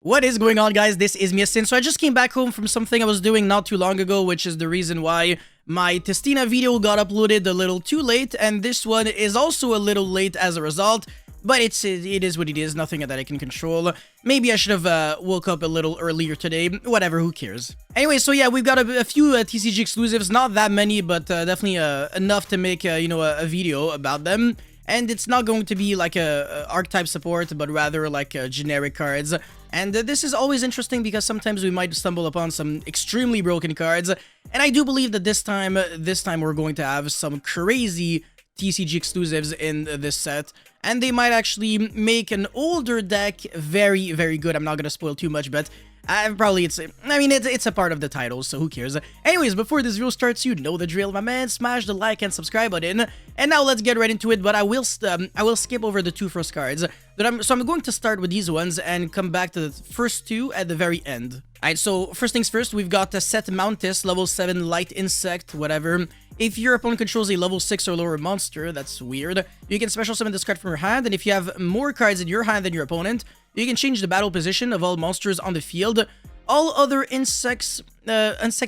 What is going on, guys? This is Miasin. So I just came back home from something I was doing not too long ago, which is the reason why my Testina video got uploaded a little too late, and this one is also a little late as a result. But it is what it is, nothing that I can control. Maybe I should have woke up a little earlier today. Whatever, who cares? Anyway, so yeah, we've got a few TCG exclusives, not that many, but definitely enough to make a video about them. And it's not going to be like a archetype support, but rather like generic cards. And this is always interesting because sometimes we might stumble upon some extremely broken cards. And I do believe that this time we're going to have some crazy TCG exclusives in this set. And they might actually make an older deck very, very good. I'm not going to spoil too much, but probably it's a part of the title, so who cares? Anyways, before this video starts, you know the drill, my man. Smash the like and subscribe button. And now let's get right into it, but I will skip over the two first cards. So I'm going to start with these ones and come back to the first two at the very end. Alright, so first things first, we've got the Set Mountis, level 7 light insect, whatever. If your opponent controls a level 6 or lower monster, that's weird, you can special summon this card from your hand, and if you have more cards in your hand than your opponent, you can change the battle position of all monsters on the field. All other insect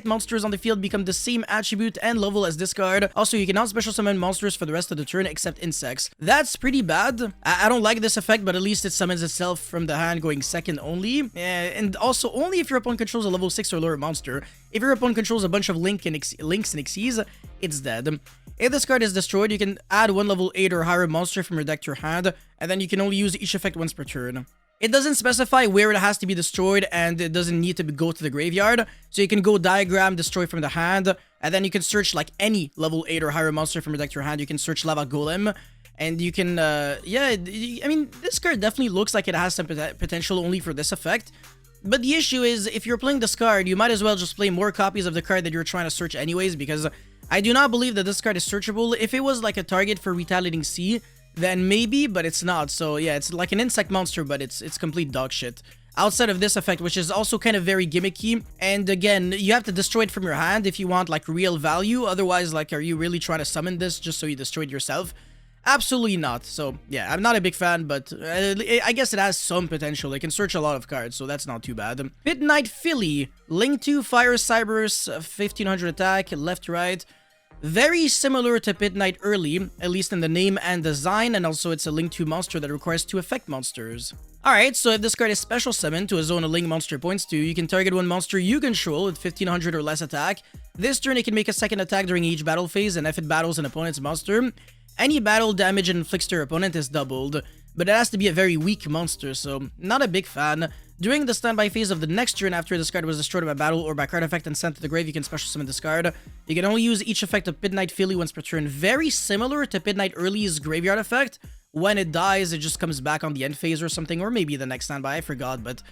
monsters on the field become the same attribute and level as this card. Also, you cannot special summon monsters for the rest of the turn except insects. That's pretty bad. I don't like this effect, but at least it summons itself from the hand going second only. And also, only if your opponent controls a level 6 or lower monster. If your opponent controls a bunch of Links and Xyz, it's dead. If this card is destroyed, you can add one level 8 or higher monster from your deck to your hand, and then you can only use each effect once per turn. It doesn't specify where it has to be destroyed, and it doesn't need to go to the graveyard. So you can go diagram, destroy from the hand, and then you can search like any level 8 or higher monster from your deck to your hand. You can search Lava Golem, and you can, this card definitely looks like it has some potential only for this effect. But the issue is, if you're playing this card, you might as well just play more copies of the card that you're trying to search anyways, because I do not believe that this card is searchable. If it was like a target for Retaliating Sea, then maybe, but it's not. So yeah, it's like an insect monster, but it's complete dog shit. Outside of this effect, which is also kind of very gimmicky, and again, you have to destroy it from your hand if you want like real value. Otherwise, like, are you really trying to summon this just so you destroy it yourself? Absolutely not. So yeah, I'm not a big fan, but I guess it has some potential. It can search a lot of cards, so that's not too bad. Midnight Philly, Link 2, Fire Cybers, 1500 attack, left to right. Very similar to Pit Knight Early, at least in the name and design, and also it's a Link 2 monster that requires 2 effect monsters. Alright, so if this card is special summoned to a zone a Link monster points to, you can target one monster you control with 1500 or less attack. This turn it can make a second attack during each battle phase, and if it battles an opponent's monster, any battle damage it inflicts to your opponent is doubled. But it has to be a very weak monster, so not a big fan. During the standby phase of the next turn after this card was destroyed by battle or by card effect and sent to the grave, you can special summon this card. You can only use each effect of Midnight Philly once per turn. Very similar to Midnight Early's graveyard effect. When it dies, it just comes back on the end phase or something, or maybe the next standby, I forgot. But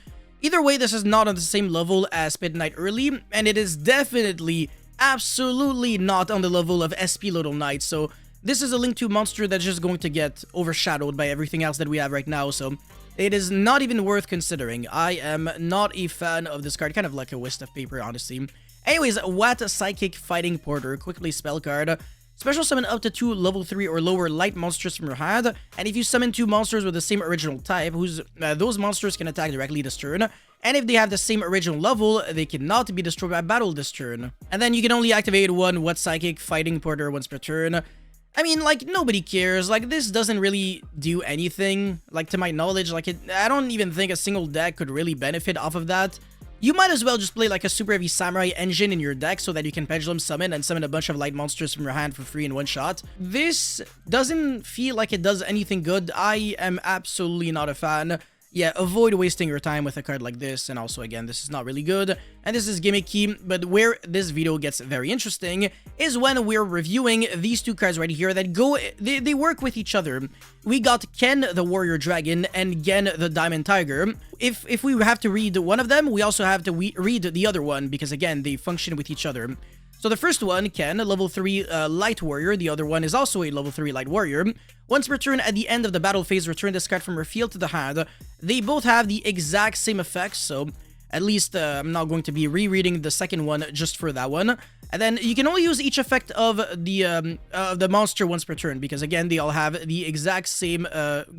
either way, this is not on the same level as Midnight Early, and it is definitely, absolutely not on the level of SP Little Knight. So this is a Link 2 monster that's just going to get overshadowed by everything else that we have right now, so it is not even worth considering. I am not a fan of this card, kind of like a waste of paper, honestly. Anyways, Wat Psychic Fighting Porter, quickly spell card. Special summon up to 2 level 3 or lower light monsters from your hand, and if you summon 2 monsters with the same original type, those monsters can attack directly this turn. And if they have the same original level, they cannot be destroyed by battle this turn. And then you can only activate one Wat Psychic Fighting Porter once per turn. I mean, like, nobody cares. Like, this doesn't really do anything, like, to my knowledge. Like, I don't even think a single deck could really benefit off of that. You might as well just play, like, a Super Heavy Samurai engine in your deck so that you can Pendulum Summon and summon a bunch of light monsters from your hand for free in one shot. This doesn't feel like it does anything good. I am absolutely not a fan. Yeah, avoid wasting your time with a card like this, and also, again, this is not really good, and this is gimmicky, but where this video gets very interesting is when we're reviewing these two cards right here that they work with each other. We got Ken the Warrior Dragon and Gen the Diamond Tiger. If we have to read one of them, we also have to read the other one, because, again, they function with each other. So the first one, Ken, a level 3 Light Warrior. The other one is also a level 3 Light Warrior. Once per turn, at the end of the battle phase, return this card from your field to the hand. They both have the exact same effects, so at least I'm not going to be rereading the second one just for that one. And then you can only use each effect of the monster once per turn, because again, they all have the exact same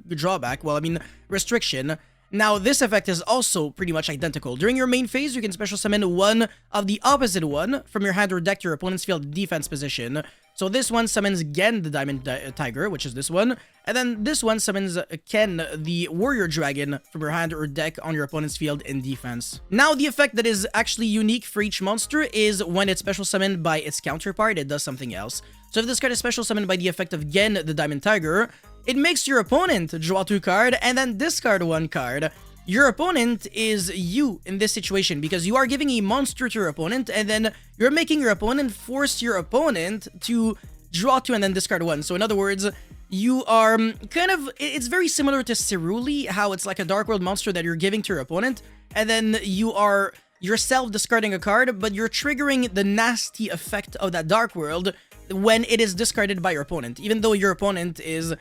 drawback, well, I mean, restriction. Now, this effect is also pretty much identical. During your main phase, you can special summon one of the opposite one from your hand or deck to your opponent's field defense position. So this one summons Gen the Diamond Tiger, which is this one, and then this one summons Ken the Warrior Dragon from your hand or deck on your opponent's field in defense. Now, the effect that is actually unique for each monster is when it's special summoned by its counterpart, it does something else. So if this card is special summoned by the effect of Gen the Diamond Tiger, it makes your opponent draw 2 cards and then discard 1 card. Your opponent is you in this situation because you are giving a monster to your opponent and then you're making your opponent force your opponent to draw 2 and then discard 1. So in other words, you are kind of, it's very similar to Ceruli, how it's like a Dark World monster that you're giving to your opponent and then you are yourself discarding a card, but you're triggering the nasty effect of that Dark World when it is discarded by your opponent, even though your opponent is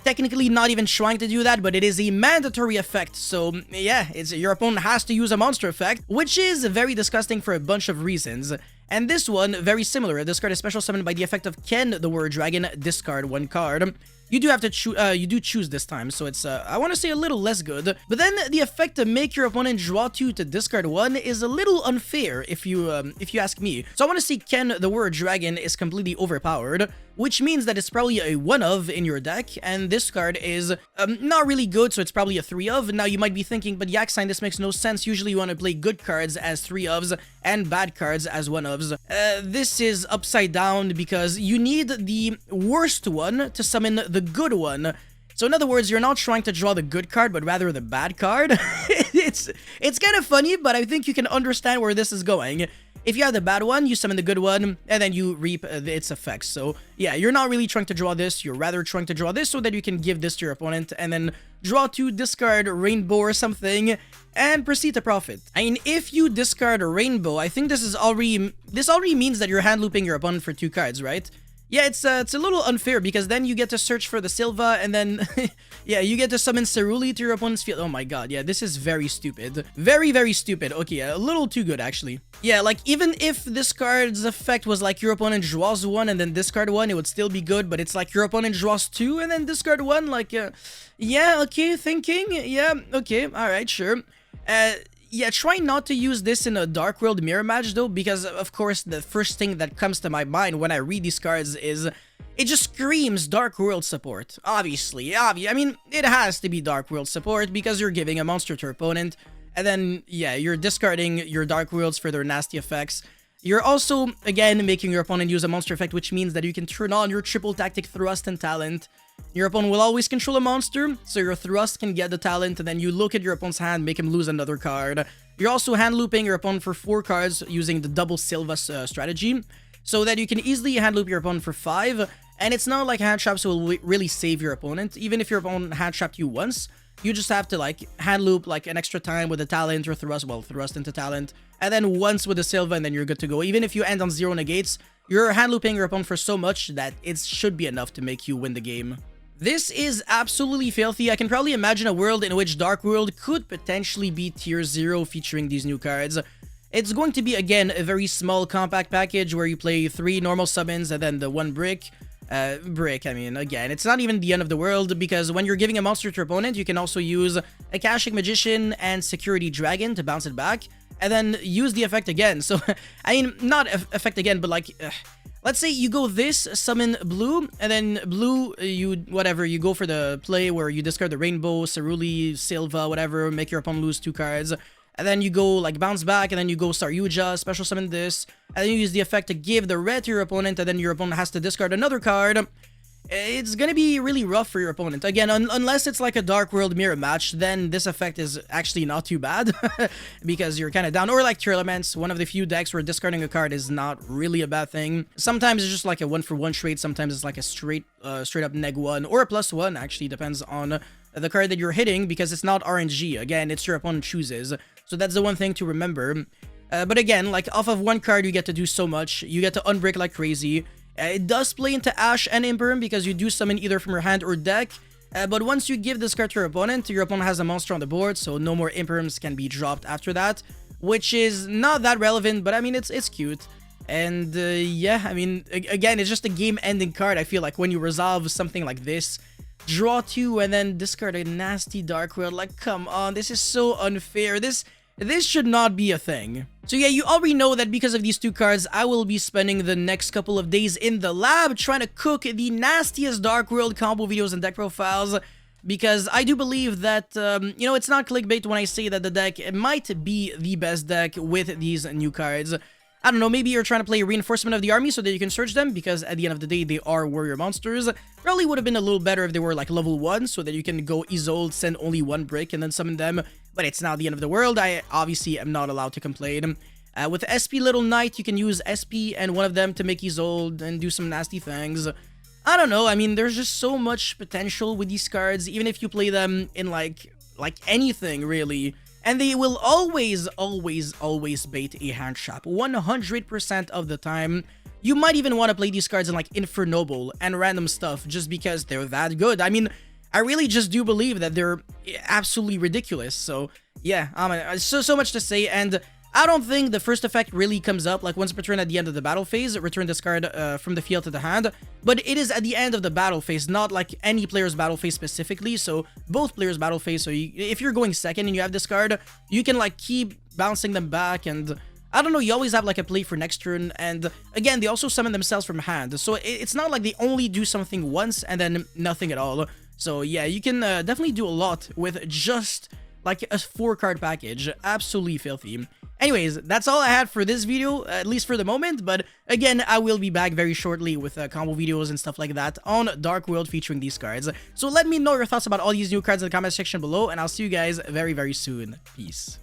technically not even trying to do that, but it is a mandatory effect. So yeah, your opponent has to use a monster effect, which is very disgusting for a bunch of reasons. And this one, very similar. This card is special summoned by the effect of Ken the Warrior Dragon, discard 1 card. You do have to choose this time, so it's I want to say a little less good. But then the effect to make your opponent draw 2 to discard 1 is a little unfair if you ask me. So I want to say Ken the Warrior Dragon is completely overpowered, which means that it's probably a 1 of in your deck, and this card is not really good, so it's probably a 3 of. Now you might be thinking, but Yaksign, this makes no sense. Usually you want to play good cards as 3 ofs and bad cards as 1 ofs. This is upside down because you need the worst one to summon the good one. So in other words, you're not trying to draw the good card, but rather the bad card. It's kind of funny, but I think you can understand where this is going. If you have the bad one, you summon the good one, and then you reap its effects. So yeah, you're not really trying to draw this, you're rather trying to draw this so that you can give this to your opponent, and then draw 2, discard Rainbow or something, and proceed to profit. I mean, if you discard a Rainbow, I think this already means that you're hand looping your opponent for 2 cards, right? Yeah, it's a little unfair because then you get to search for the Silva and then, yeah, you get to summon Ceruli to your opponent's field. Oh my god, yeah, this is very stupid. Very, very stupid. Okay, a little too good, actually. Yeah, like, even if this card's effect was like your opponent draws 1 and then discard 1, it would still be good, but it's like your opponent draws 2 and then discard 1, like, yeah, okay, thinking, yeah, okay, alright, sure. Yeah, try not to use this in a Dark World mirror match though, because of course the first thing that comes to my mind when I read these cards is it just screams Dark World support. Obviously, I mean, it has to be Dark World support because you're giving a monster to your opponent, and then, yeah, you're discarding your Dark Worlds for their nasty effects. You're also, again, making your opponent use a monster effect, which means that you can turn on your triple tactic thrust and talent. Your opponent will always control a monster, so your thrust can get the talent, and then you look at your opponent's hand, make him lose another card. You're also hand looping your opponent for 4 cards using the double Silva strategy, so that you can easily hand loop your opponent for 5, and it's not like hand traps will really save your opponent. Even if your opponent hand trapped you once, you just have to like hand loop like an extra time with a talent or thrust, well, thrust into talent, and then once with the Silva, and then you're good to go. Even if you end on 0 negates, you're hand looping your opponent for so much that it should be enough to make you win the game. This is absolutely filthy. I can probably imagine a world in which Dark World could potentially be tier 0 featuring these new cards. It's going to be, again, a very small compact package where you play 3 normal summons and then the 1 brick. I mean, again, it's not even the end of the world because when you're giving a monster to your opponent, you can also use Akashic Magician and Security Dragon to bounce it back and then use the effect again. So, I mean, not effect again, but like... let's say you go this, summon blue, and then blue, you go for the play where you discard the Rainbow, Ceruli, Silva, whatever, make your opponent lose 2 cards. And then you go, like, bounce back, and then you go Saryuja, special summon this, and then you use the effect to give the red to your opponent, and then your opponent has to discard another card. It's gonna be really rough for your opponent. Again, unless it's like a Dark World mirror match, then this effect is actually not too bad because you're kind of down. Or like Tearlaments, one of the few decks where discarding a card is not really a bad thing. Sometimes it's just like a 1-for-1 trade, sometimes it's like a straight up neg 1 or a +1, actually depends on the card that you're hitting because it's not RNG. Again, it's your opponent chooses. So that's the one thing to remember. But again, like off of 1 card, you get to do so much. You get to unbreak like crazy. It does play into Ash and Imperm because you do summon either from your hand or deck, but once you give this card to your opponent has a monster on the board, so no more Imperms can be dropped after that, which is not that relevant, but I mean, it's cute. And yeah, I mean, again, it's just a game-ending card. I feel like when you resolve something like this, draw 2, and then discard a nasty Dark World. Like, come on, this is so unfair. This should not be a thing. So yeah, you already know that because of these 2 cards, I will be spending the next couple of days in the lab trying to cook the nastiest Dark World combo videos and deck profiles, because I do believe that, you know, it's not clickbait when I say that the deck might be the best deck with these new cards. I don't know, maybe you're trying to play Reinforcement of the Army so that you can search them, because at the end of the day, they are warrior monsters. Probably would have been a little better if they were like level 1, so that you can go Isolde, send only 1 brick, and then summon them. But it's not the end of the world. I obviously am not allowed to complain. With SP Little Knight, you can use SP and one of them to make Isolde and do some nasty things. I don't know, I mean, there's just so much potential with these cards, even if you play them in like anything, really. And they will always bait a hand trap, 100% of the time. You might even want to play these cards in like Infernoble and random stuff just because they're that good. I mean, I really just do believe that they're absolutely ridiculous. So yeah, so much to say, and I don't think the first effect really comes up like once per turn at the end of the battle phase. Return this card from the field to the hand, but it is at the end of the battle phase, not like any player's battle phase specifically. So both players' battle phase. So if you're going second and you have this card, you can like keep bouncing them back, and I don't know, you always have like a play for next turn. And again, they also summon themselves from hand, so it's not like they only do something once and then nothing at all. So yeah, you can definitely do a lot with just like a 4-card package. Absolutely filthy. Anyways, that's all I had for this video, at least for the moment, but again, I will be back very shortly with combo videos and stuff like that on Dark World featuring these cards. So let me know your thoughts about all these new cards in the comment section below, and I'll see you guys very, very soon. Peace.